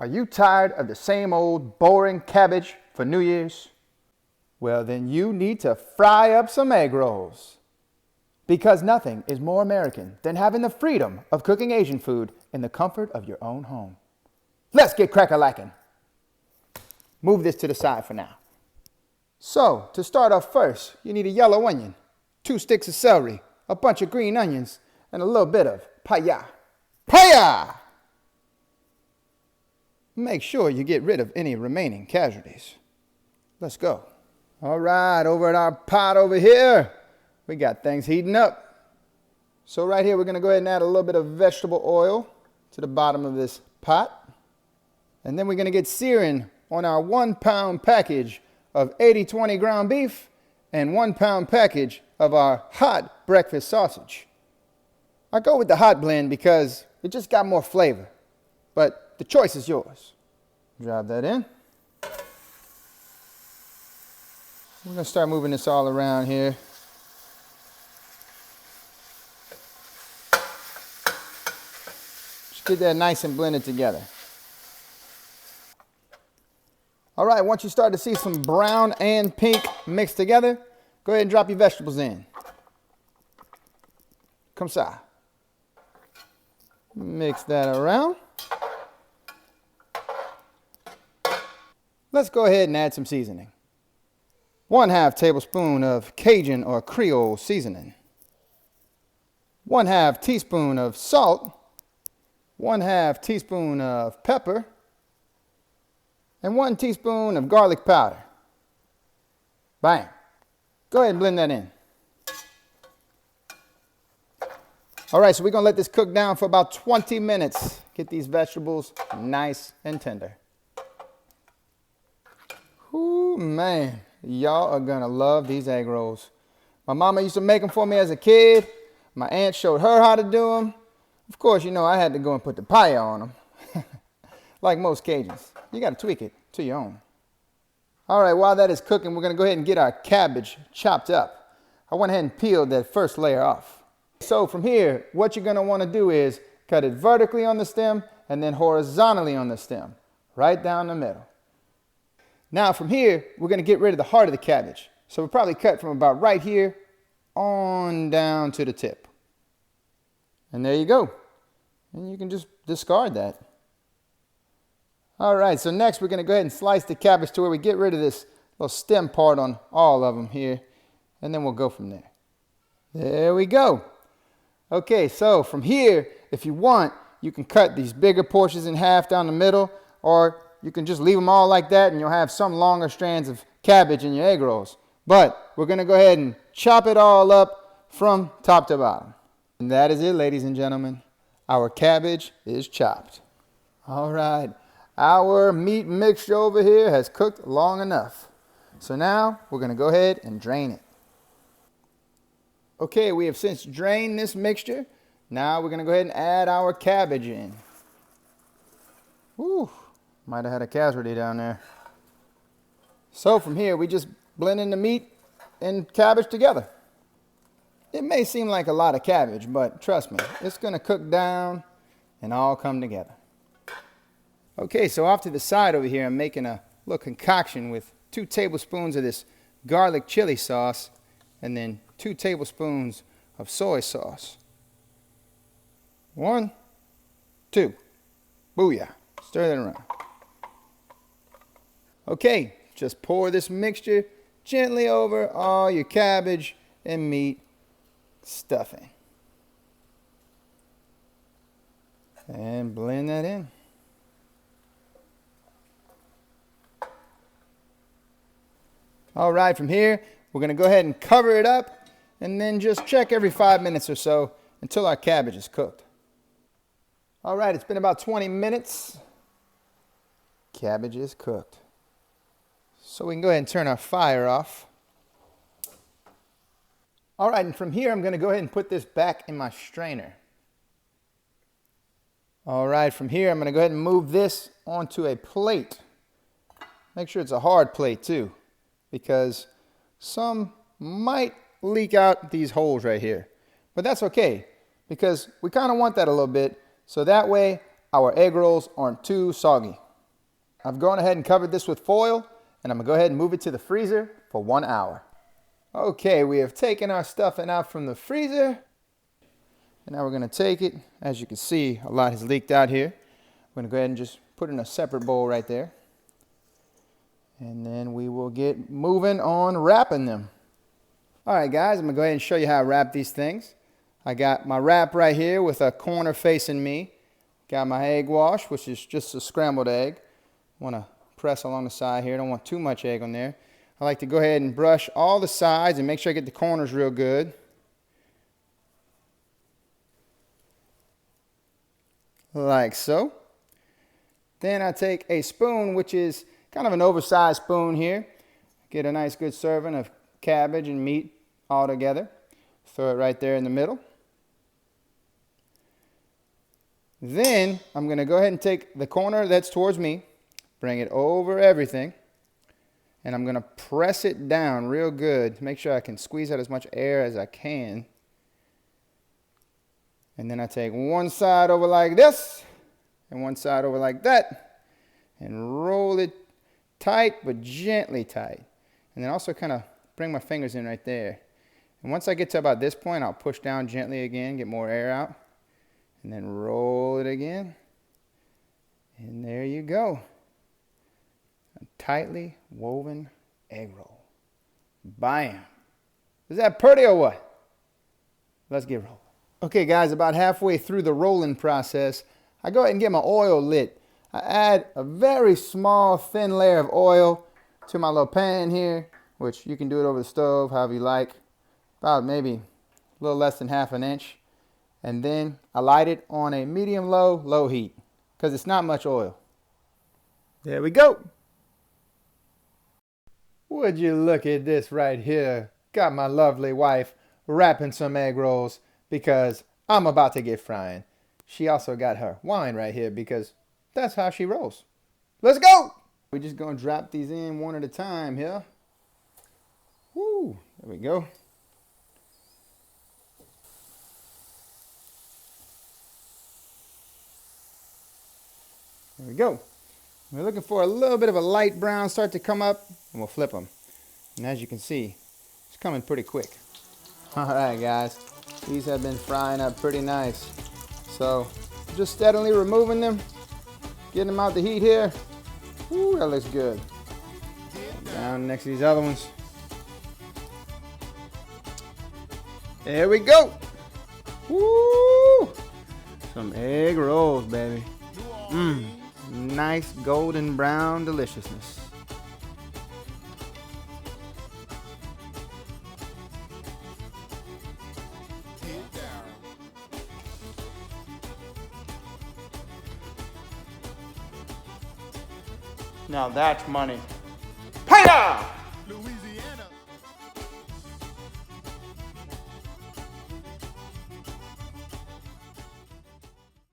Are you tired of the same old boring cabbage for New Year's? Well, then you need to fry up some egg rolls. Because nothing is more American than having the freedom of cooking Asian food in the comfort of your own home. Let's get crack-a-lackin'. Move this to the side for now. So, to start off first, you need a yellow onion, 2 sticks of celery, a bunch of green onions, and a little bit of paya. Paya! Make sure you get rid of any remaining casualties. Let's go. All right, over at our pot over here, we got things heating up. So right here, we're going to go ahead and add a little bit of vegetable oil to the bottom of this pot. And then we're going to get searing on our 1 pound package of 80/20 ground beef and 1 pound package of our hot breakfast sausage. I go with the hot blend because it just got more flavor, but the choice is yours. Drop that in. We're going to start moving this all around here. Just get that nice and blended together. All right, once you start to see some brown and pink mixed together, go ahead and drop your vegetables in. Comme ça. Mix that around. Let's go ahead and add some seasoning. 1/2 tablespoon of Cajun or Creole seasoning. 1/2 teaspoon of salt. 1/2 teaspoon of pepper. And 1 teaspoon of garlic powder. Bam. Go ahead and blend that in. All right, so we're going to let this cook down for about 20 minutes. Get these vegetables nice and tender. Ooh, man. Y'all are going to love these egg rolls. My mama used to make them for me as a kid. My aunt showed her how to do them. Of course, you know, I had to go and put the paya on them. Like most Cajuns. You got to tweak it to your own. All right, while that is cooking, we're going to go ahead and get our cabbage chopped up. I went ahead and peeled that first layer off. So from here, what you're going to want to do is cut it vertically on the stem and then horizontally on the stem, right down the middle. Now from here, we're going to get rid of the heart of the cabbage. So we'll probably cut from about right here on down to the tip. And there you go. And you can just discard that. All right, so next we're going to go ahead and slice the cabbage to where we get rid of this little stem part on all of them here. And then we'll go from there. There we go. Okay, so from here, if you want, you can cut these bigger portions in half down the middle, or you can just leave them all like that and you'll have some longer strands of cabbage in your egg rolls. But we're going to go ahead and chop it all up from top to bottom. And that is it, ladies and gentlemen. Our cabbage is chopped. All right. Our meat mixture over here has cooked long enough. So now we're going to go ahead and drain it. Okay, we have since drained this mixture. Now we're going to go ahead and add our cabbage in. Whew, might have had a casualty down there. So from here, we just blend in the meat and cabbage together. It may seem like a lot of cabbage, but trust me, it's going to cook down and all come together. Okay, so off to the side over here, I'm making a little concoction with 2 tablespoons of this garlic chili sauce and then 2 tablespoons of soy sauce. 1, 2. Booyah. Stir that around. Okay, just pour this mixture gently over all your cabbage and meat stuffing. And blend that in. All right, from here, we're going to go ahead and cover it up and then just check every 5 minutes or so until our cabbage is cooked. All right, it's been about 20 minutes. Cabbage is cooked. So we can go ahead and turn our fire off. All right, and from here, I'm going to go ahead and put this back in my strainer. All right, from here, I'm going to go ahead and move this onto a plate. Make sure it's a hard plate too, because some might leak out these holes right here. But that's okay, because we kind of want that a little bit, so that way our egg rolls aren't too soggy. I've gone ahead and covered this with foil, and I'm gonna go ahead and move it to the freezer for 1 hour. Okay, we have taken our stuffing out from the freezer. And now we're gonna take it. As you can see, a lot has leaked out here. We're gonna go ahead and just put it in a separate bowl right there. And then we will get moving on wrapping them. All right, guys, I'm gonna go ahead and show you how I wrap these things. I got my wrap right here with a corner facing me. Got my egg wash, which is just a scrambled egg. Wanna press along the side here. Don't want too much egg on there. I like to go ahead and brush all the sides and make sure I get the corners real good. Like so. Then I take a spoon, which is kind of an oversized spoon here. Get a nice good serving of cabbage and meat all together. Throw it right there in the middle. Then I'm going to go ahead and take the corner that's towards me, bring it over everything, and I'm going to press it down real good. Make sure I can squeeze out as much air as I can. And then I take one side over like this and one side over like that and roll it tight but gently tight. And then also kind of bring my fingers in right there. And once I get to about this point, I'll push down gently again, get more air out, and then roll it again. And there you go. A tightly woven egg roll. Bam. Is that pretty or what? Let's get rolling. Okay, guys, about halfway through the rolling process, I go ahead and get my oil lit. I add a very small, thin layer of oil to my little pan here, which you can do it over the stove, however you like. About maybe a little less than ½ an inch. And then I light it on a medium-low, low heat, because it's not much oil. There we go. Would you look at this right here? Got my lovely wife wrapping some egg rolls because I'm about to get frying. She also got her wine right here because that's how she rolls. Let's go! We're just going to drop these in one at a time here. Woo, there we go. There we go. We're looking for a little bit of a light brown start to come up, and we'll flip them. And as you can see, it's coming pretty quick. All right, guys. These have been frying up pretty nice. So just steadily removing them, getting them out the heat here. Ooh, that looks good. Down next to these other ones. There we go. Woo! Some egg rolls, baby. Mmm. Nice golden brown deliciousness. Now that's money. Pay-ya!